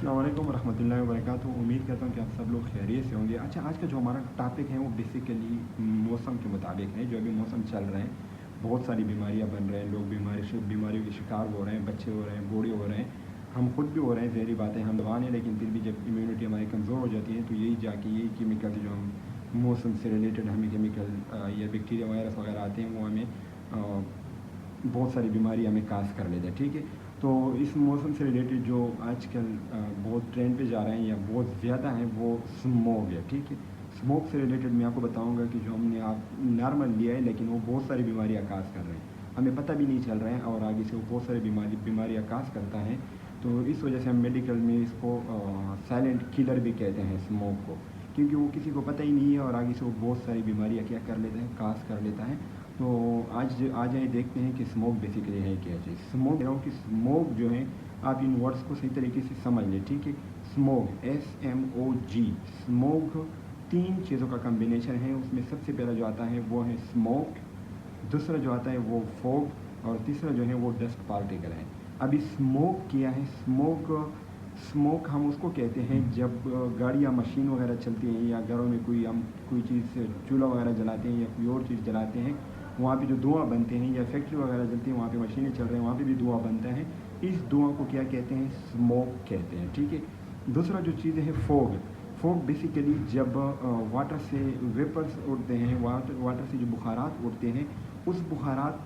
अस्सलाम वालेकुम रहमतुल्लाहि व बरकातुहू। उम्मीद करता हूँ कि आप सब लोग खैरियत से होंगे। अच्छा, आज का जो हमारा टॉपिक है वो बेसिकली मौसम के मुताबिक है। जो अभी मौसम चल रहे हैं, बहुत सारी बीमारियाँ बन रहे हैं, लोग बीमारियों के शिकार हो रहे हैं, बच्चे हो रहे हैं, बूढ़े हो रहे हैं, हम खुद भी हो रहे हैं। ज़हरी बात है, हम जवान हैं, लेकिन फिर भी जब इम्यूनिटी हमारी कमज़ोर हो जाती है तो यही केमिकल जो हम मौसम से रिलेटेड हमें केमिकल या बैक्टीरिया वायरस वगैरह आते हैं, वो हमें बहुत सारी बीमारी हमें काज कर लेते हैं। ठीक है, तो इस मौसम से रिलेटेड जो आजकल बहुत ट्रेंड पे जा रहे हैं या बहुत ज़्यादा हैं वो स्मोक है। ठीक है, स्मोक से रिलेटेड मैं आपको बताऊंगा कि जो हमने आप नॉर्मल लिया है, लेकिन वो बहुत सारी बीमारियाँ काज कर रहे हैं, हमें पता भी नहीं चल रहा है और आगे से वो बहुत सारी बीमारियाँ काज करता है। तो इस वजह से हम मेडिकल में इसको साइलेंट किलर भी कहते हैं स्मोक को, क्योंकि वो किसी को पता ही नहीं है और आगे से वो बहुत सारी बीमारियाँ क्या कर लेते हैं, काज कर लेता है। तो आज आइए देखते हैं कि स्मोक बेसिकली है क्या चीज़। स्मोक कह रहा हूँ कि स्मोक जो है, आप इन वर्ड्स को सही तरीके से समझ लें। ठीक है, स्मोक SMOG, स्मोक तीन चीज़ों का कम्बिनेशन है। उसमें सबसे पहला जो आता है वो है स्मोक, दूसरा जो आता है वो फॉग, और तीसरा जो है वो डस्ट पार्टिकल है। अभी स्मोक किया है, स्मोक हम उसको कहते हैं जब गाड़ियाँ मशीन वगैरह चलती हैं या घरों में हम कोई चीज़ चूल्हा वगैरह जलाते हैं या कोई और चीज़ जलाते हैं, वहाँ पे जो धुआं बनते हैं, या फैक्ट्री वगैरह चलती है वहाँ पे मशीनें चल रही हैं, वहाँ पे भी धुआं बनता है। इस धुआं को क्या कहते हैं, स्मोक कहते हैं। ठीक है, दूसरा जो चीज़ है फॉग। फॉग बेसिकली जब वाटर से वेपर्स उड़ते हैं, वाटर से जो बुखारात उड़ते हैं, उस बुखारात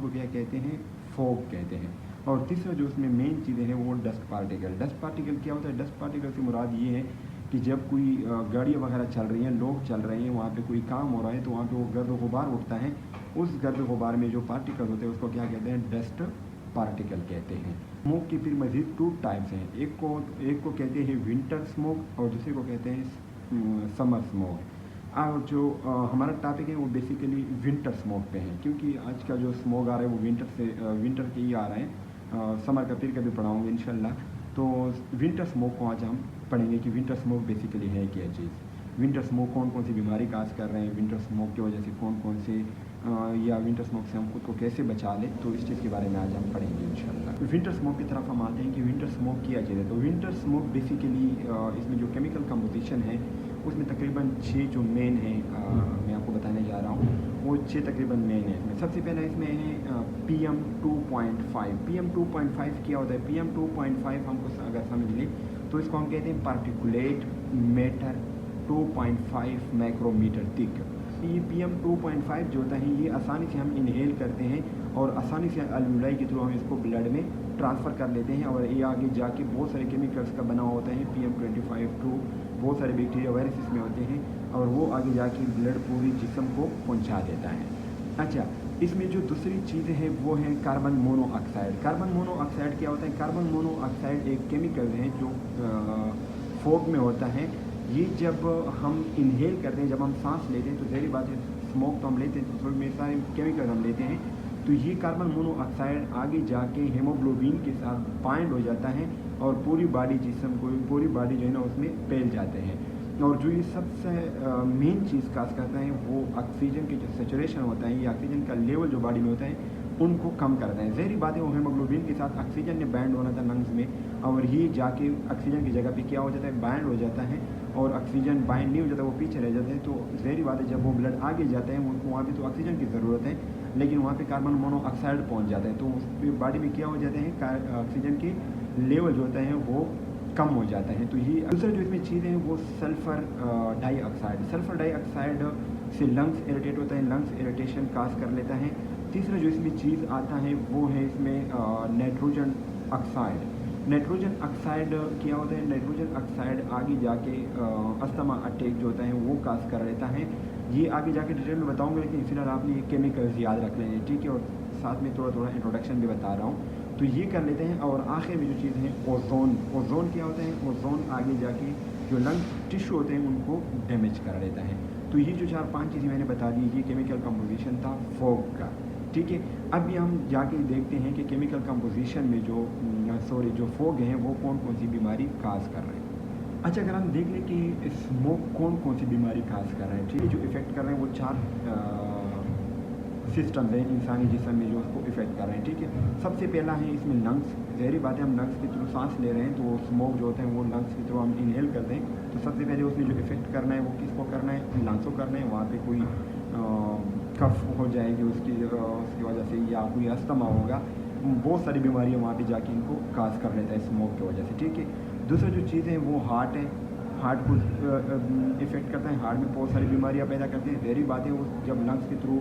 को क्या कहते हैं, फॉग कहते हैं। और तीसरा जो उसमें मेन चीज़ें हैं वो डस्ट पार्टिकल। डस्ट पार्टिकल क्या होता है, डस्ट पार्टिकल से मुराद ये है कि जब कोई गाड़ियाँ वगैरह चल रही हैं, लोग चल रहे हैं, वहाँ पे कोई काम हो रहा है, तो वहाँ पे वो गर्द गुबार उठता है। उस गर्द गुबार में जो पार्टिकल होते हैं उसको क्या कहते हैं, डस्ट पार्टिकल कहते हैं। स्मोक की फिर मज़ीद 2 टाइप्स हैं। एक को कहते हैं विंटर स्मोक और दूसरे को कहते हैं समर स्मोक। और जो हमारा टॉपिक है वो बेसिकली विंटर स्मोक पे है, क्योंकि आज का जो स्मोक आ रहा है वो विंटर के ही आ रहा है। समर का फिर कभी पढ़ाऊँगे इंशाल्लाह। तो विंटर स्मोक को आज हम पढ़ेंगे कि विंटर स्मोक बेसिकली है क्या चीज़। विंटर स्मोक कौन कौन सी बीमारी काज कर रहे हैं, विंटर स्मोक की वजह से कौन कौन से या विंटर स्मोक से हम खुद को कैसे बचा लें, तो इस चीज़ के बारे में आज हम पढ़ेंगे इंशाल्लाह। विंटर स्मोक की तरफ हम आते हैं कि विंटर स्मोक क्या चीज़ है। तो विंटर स्मोक बेसिकली इसमें जो केमिकल कंपोजिशन है उसमें तकरीबन 6 जो मेन है, मैं आपको बताने जा रहा हूँ, वो 6 तकरीबन मेन है। इसमें सबसे पहला इसमें है PM2.5। PM2.5 क्या होता है, PM2.5 हमको अगर समझ लें तो इसको हम कहते हैं पार्टिकुलेट मैटर 2.5 माइक्रोमीटर थिक। ये PM2.5 जो होता है ये आसानी से हम इनहेल करते हैं और आसानी से अल्वेलाई के थ्रू हम इसको ब्लड में ट्रांसफ़र कर लेते हैं, और ये आगे जाके बहुत सारे केमिकल्स का बना होता है। PM25 बहुत सारे बैक्टीरिया वायरस इसमें होते हैं और वो आगे जाके ब्लड पूरी जिस्म को पहुंचा देता है। अच्छा, इसमें जो दूसरी चीज़ है वो है कार्बन मोनोऑक्साइड। कार्बन मोनोऑक्साइड क्या होता है, कार्बन मोनोऑक्साइड एक केमिकल है जो फॉग में होता है। ये जब हम इनहेल करते हैं, जब हम सांस लेते हैं, तो ज़ाहिर बात है स्मोक तो हम लेते हैं, तो उसमें सारे केमिकल हम लेते हैं, तो ये कार्बन मोनोऑक्साइड आगे जाके हेमोग्लोबिन के साथ बाइंड हो जाता है और पूरी बॉडी जो है ना उसमें फैल जाते हैं। और जो ये सबसे मेन चीज़ काज करता है वो ऑक्सीजन की जो सेचुरेशन होता है, ये ऑक्सीजन का लेवल जो बॉडी में होता है उनको कम करता है। ज़ाहिर बात है वो हेमोग्लोबिन के साथ ऑक्सीजन ने बाइंड होना था लंग्स में, और ये जाके ऑक्सीजन की जगह पे क्या हो जाता है, बाइंड हो जाता है, और ऑक्सीजन बाइंड नहीं हो जाता, वो पीछे रह जाते हैं। तो ज़ाहिर बात है जब वो ब्लड आगे जाता है उनको वहाँ पे तो ऑक्सीजन की ज़रूरत है, लेकिन वहाँ पे कार्बन मोनोऑक्साइड पहुँच जाता है, तो उस बॉडी में क्या हो जाते हैं, ऑक्सीजन के लेवल जो होता है वो कम हो जाता है। तो ये दूसरा जो इसमें चीज़ है वो सल्फ़र डाइऑक्साइड। सल्फ़र डाइऑक्साइड से लंग्स इरिटेट होता है, लंग्स इरिटेशन काज कर लेता है। तीसरा जो इसमें चीज़ आता है वो है इसमें नाइट्रोजन ऑक्साइड। नाइट्रोजन ऑक्साइड क्या होता है, नाइट्रोजन ऑक्साइड आगे जाके अस्थमा अटैक जो होता है वो काज कर लेता है। ये आगे जाके डिटेल में बताऊंगा, लेकिन फिलहाल आपने ये केमिकल्स याद रख लेने, ठीक है, और साथ में थोड़ा थोड़ा इंट्रोडक्शन भी बता रहा हूँ, तो ये कर लेते हैं। और आखिर में जो चीज़ है ओजोन। ओजोन क्या होता है, ओजोन आगे जाके जो लंग टिश्यू होते हैं उनको डैमेज कर लेता है। तो ये जो 4-5 चीज़ें मैंने बता दी, ये केमिकल कंपोजिशन था फॉग का, ठीक है। अभी हम जाके देखते हैं कि केमिकल कंपोजिशन में जो फॉग हैं वो कौन कौन सी बीमारी काज कर रहे हैं। अच्छा, अगर हम देख लें कि स्मोक कौन कौन सी बीमारी काज कर रहे हैं, ठीक है, जो इफ़ेक्ट कर रहे हैं वो सिस्टम है इंसानी जिस्म में जो उसको इफ़ेक्ट कर रहे हैं, ठीक है। सबसे पहला है इसमें लंग्स। ज़ाहिर बात है हम लंग्स के थ्रू सांस ले रहे हैं, तो स्मोक जो होते हैं वो लंग्स के थ्रू हम इनहेल करते हैं। तो सबसे पहले उसमें जो इफ़ेक्ट करना है वो किसको करना है, लंग्स को करना है। वहाँ पे कोई कफ हो जाएगी उसकी वजह से, या कोई अस्थमा होगा, बहुत सारी बीमारियाँ वहाँ पे जाके इनको काज कर लेता है स्मोक की वजह से, ठीक है। दूसरा जो चीज़ है वो हार्ट है, हार्ट को इफ़ेक्ट करता है, हार्ट में बहुत सारी बीमारियाँ पैदा करते हैं। ज़ाहिर बात है वो जब लंग्स के थ्रू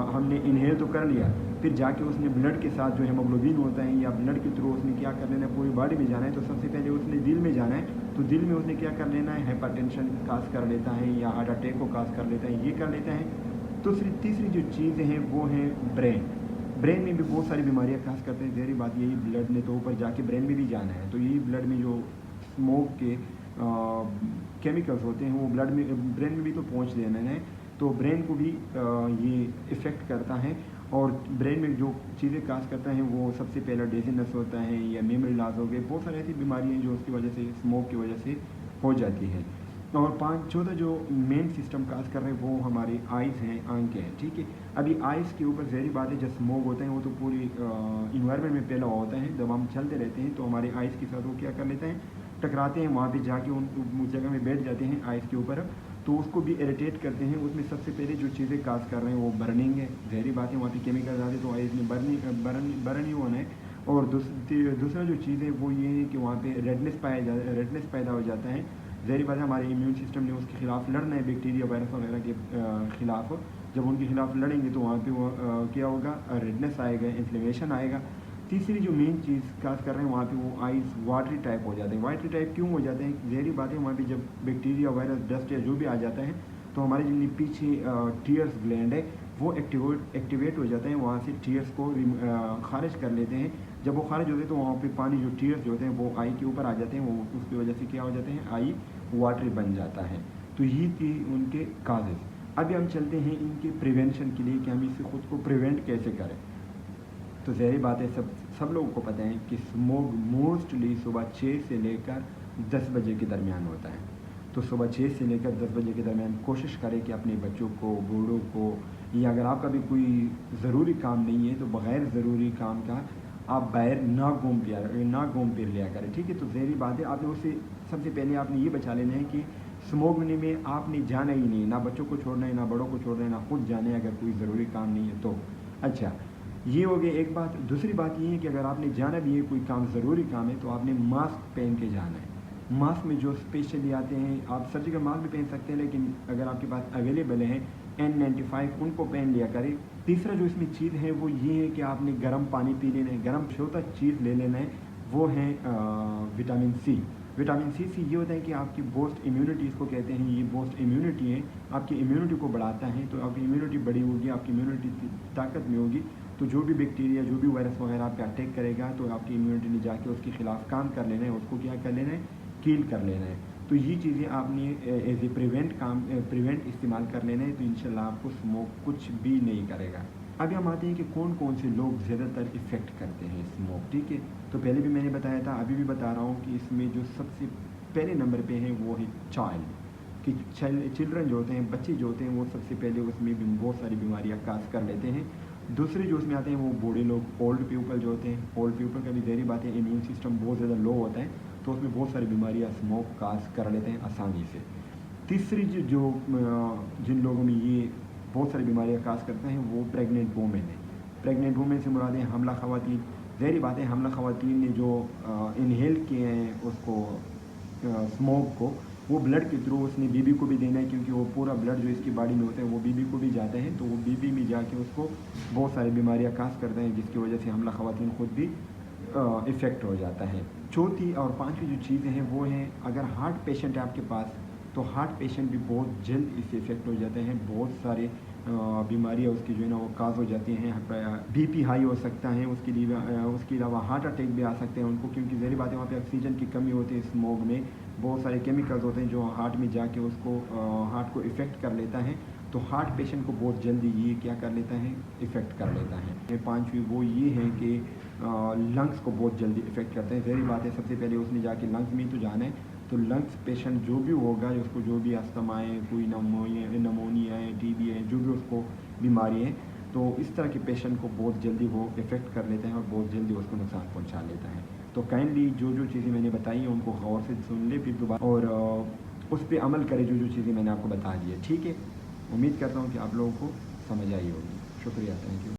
हमने इनहेल तो कर लिया, फिर जाके उसने ब्लड के साथ जो हेमोग्लोबिन होता है या ब्लड के थ्रू उसने क्या कर लेना है, पूरी बॉडी में जाना है। तो सबसे पहले उसने दिल में जाना है, तो दिल में उसने क्या कर लेना है, हाइपरटेंशन काज कर लेता है या हार्ट अटैक को काज कर लेता है, ये कर लेता है। तीसरी जो चीज़ें हैं वो हैं ब्रेन। ब्रेन में भी बहुत सारी बीमारियाँ काज करते हैं। ज़ाहिर बात यही ब्लड ने तो ऊपर जाके ब्रेन में भी जाना है, तो यही ब्लड में जो स्मोक के केमिकल्स होते हैं वो ब्लड में ब्रेन में भी तो पहुंच देना है, तो ब्रेन को भी ये इफ़ेक्ट करता है। और ब्रेन में जो चीज़ें काज करता है वो सबसे पहला डेजीनेस होता है या मेमोरी लॉस हो गए, बहुत सारी ऐसी बीमारियाँ जो उसकी वजह से स्मोक की वजह से हो जाती है। और चौथा जो मेन सिस्टम काज कर रहे हैं वो हमारे आइज़ हैं, आंखें हैं, ठीक है। अभी आइज़ के ऊपर ज़ाहिर बात है जब स्मोक होता है वो तो पूरी इन्वायरमेंट में फैला हुआ होता है। जब हम चलते रहते हैं तो हमारे आइज़ के साथ वो क्या कर लेते हैं, टकराते हैं, वहाँ पे जाके उस जगह में बैठ जाते हैं आइज़ के ऊपर, तो उसको भी इरिटेट करते हैं। उसमें सबसे पहले जो चीज़ें काज कर रहे हैं वो बर्निंग है। ज़ाहिर बात है वहाँ पे केमिकल आते तो आइज़ में बर्न ही होना है। और दूसरा जो चीज़ है वो ये है कि वहाँ पे रेडनेस पैदा हो जाता है। ज़ाहिर बात है हमारे इम्यून सिस्टम ने उसके खिलाफ लड़ना है, बैक्टीरिया वायरस वगैरह के खिलाफ। जब उनके खिलाफ लड़ेंगे तो वहाँ पे वो क्या होगा, रेडनेस आएगा, इन्फ्लेमेशन आएगा। तीसरी जो मेन चीज़ काज कर रहे हैं वहाँ पे वो आइज़ वाटरी टाइप हो जाते हैं। वाटरी टाइप क्यों हो जाते हैं, ज़ाहिर बात है वहाँ पे जब बैक्टीरिया वायरस डस्ट या जो भी आ जाता है तो हमारे जितनी पीछे टीयर्स ग्लैंड है वो एक्टिवेट हो जाते हैं, वहाँ से टीयर्स को खारिज कर लेते हैं। जब वो खारिज होते हैं तो वहाँ पे पानी जो टीयर्स जो होते हैं वो आई के ऊपर आ जाते हैं, वो उसकी वजह से क्या हो जाते हैं, आई वाटरी बन जाता है। तो ये थी उनके काजेज़। अभी हम चलते हैं इनके प्रिवेंशन के लिए कि हम इससे ख़ुद को प्रिवेंट कैसे करें। तो ज़ाहिर बात है सब लोगों को पता है कि स्मोक मोस्टली सुबह 6 से लेकर 10 बजे के दरमियान होता है। तो सुबह 6 से लेकर 10 बजे के दरमियान कोशिश करें कि अपने बच्चों को, बूढ़ों को, या अगर आपका भी कोई ज़रूरी काम नहीं है तो बग़ैर ज़रूरी काम का आप बाहर ना घूम फिर लिया करें, ठीक है। तो ज़ाहिर बात है आपने उससे सबसे पहले आपने ये बचा लेना है कि स्मोक में आपने जाना ही नहीं, ना बच्चों को छोड़ना है, ना बड़ों को छोड़ना है, ना खुद जाना है अगर कोई ज़रूरी काम नहीं है तो। अच्छा, ये हो गई एक बात। दूसरी बात ये है कि अगर आपने जाना भी है, कोई काम ज़रूरी काम है, तो आपने मास्क पहन के जाना है। मास्क में जो स्पेशली आते हैं, आप सर्जिकल मास्क भी पहन सकते हैं, लेकिन अगर आपके पास अवेलेबल है N95 उनको पहन लिया करें। तीसरा जो इसमें चीज़ है वो ये है कि आपने गर्म पानी पी लेना है, गर्म छोटा चीज़ ले लेना है, वो है विटामिन सी। विटामिन सी से ये होता है कि आपकी बूस्ट इम्यूनिटी, इसको कहते हैं, ये बूस्ट इम्यूनिटी है, आपकी इम्यूनिटी को बढ़ाता है। तो आपकी इम्यूनिटी बड़ी होगी, आपकी इम्यूनिटी ताकत में होगी, तो जो भी बैक्टीरिया, जो भी वायरस वगैरह आप पे अटैक करेगा तो आपकी इम्यूनिटी ने जाके उसके खिलाफ काम कर लेना है, उसको क्या कर लेना है, कील कर लेना है। तो ये चीज़ें आपने एज ए प्रिवेंट इस्तेमाल कर लेना है, तो इंशाल्लाह आपको स्मोक कुछ भी नहीं करेगा। अभी हम आते हैं कि कौन कौन से लोग ज़्यादातर इफ़ेक्ट करते हैं स्मोक, ठीक है। तो पहले भी मैंने बताया था, अभी भी बता रहा हूँ कि इसमें जो सबसे पहले नंबर पे है वो है चाइल्ड, कि चिल्ड्रन जो होते हैं, बच्चे जो होते हैं, वो सबसे पहले उसमें भी बहुत सारी बीमारियाँ काज कर लेते हैं। दूसरे जो उसमें आते हैं वो बूढ़े लोग, ओल्ड पीपल जो होते हैं। ओल्ड पीपल का भी ज़ाहिर बात है इम्यून सिस्टम बहुत ज़्यादा लो होता है, तो उसमें बहुत सारी बीमारियाँ स्मोक काज कर लेते हैं आसानी से। तीसरी जो जिन लोगों में ये बहुत सारी बीमारियाँ काज करते हैं वो प्रेग्नेंट वूमेन है। प्रेग्नेंट वूमेन से मुराद है हमला ख़वातीन। ज़ाहिर बात है हमला ख़वातीन ने जो इनहेल किए हैं उसको स्मोक को, वो ब्लड के थ्रू उसने बीबी को भी देना है, क्योंकि वो पूरा ब्लड जो इसकी बॉडी में होता है वो बीबी को भी जाता है, तो वो बीबी में जाके उसको बहुत सारी बीमारियाँ काज करते हैं, जिसकी वजह से हमला ख़वातीन खुद भी इफ़ेक्ट हो जाता है। चौथी और पांचवी जो चीज़ें हैं वो हैं, अगर हार्ट पेशेंट है आपके पास तो हार्ट पेशेंट भी बहुत जल्द इससे इफ़ेक्ट हो जाते हैं। बहुत सारे बीमारियाँ उसकी जो है ना वो काज हो जाती हैं। बीपी हाई हो सकता है, उसके अलावा हार्ट अटैक भी आ सकते हैं उनको, क्योंकि ज़ाहिर बात है वहाँ पे ऑक्सीजन की कमी होती है। स्मोक में बहुत सारे केमिकल्स होते हैं जो हार्ट में जाके उसको हार्ट को इफ़ेक्ट कर लेता है, तो हार्ट पेशेंट को बहुत जल्दी ये क्या कर लेता है, इफ़ेक्ट कर लेता है। पांचवी वो ये है कि लंग्स को बहुत जल्दी इफ़ेक्ट करते हैं। ज़ाहिर बात है सबसे पहले उसने जाके लंग्स में तो जाना है, तो लंग्स पेशेंट जो भी होगा, उसको जो भी अस्थमा है, कोई नमोनिया है, टीबी है, जो भी उसको बीमारी है, तो इस तरह के पेशेंट को बहुत जल्दी वो इफ़ेक्ट कर लेते हैं और बहुत जल्दी उसको नुकसान पहुंचा लेता है। तो काइंडली जो जो चीज़ें मैंने बताई हैं उनको गौर से सुन ले फिर दोबारा, और उस पर अमल करें जो जो चीज़ें मैंने आपको बता दी है। ठीक है, उम्मीद करता हूँ कि आप लोगों को समझ आई होगी। शुक्रिया, थैंक यू।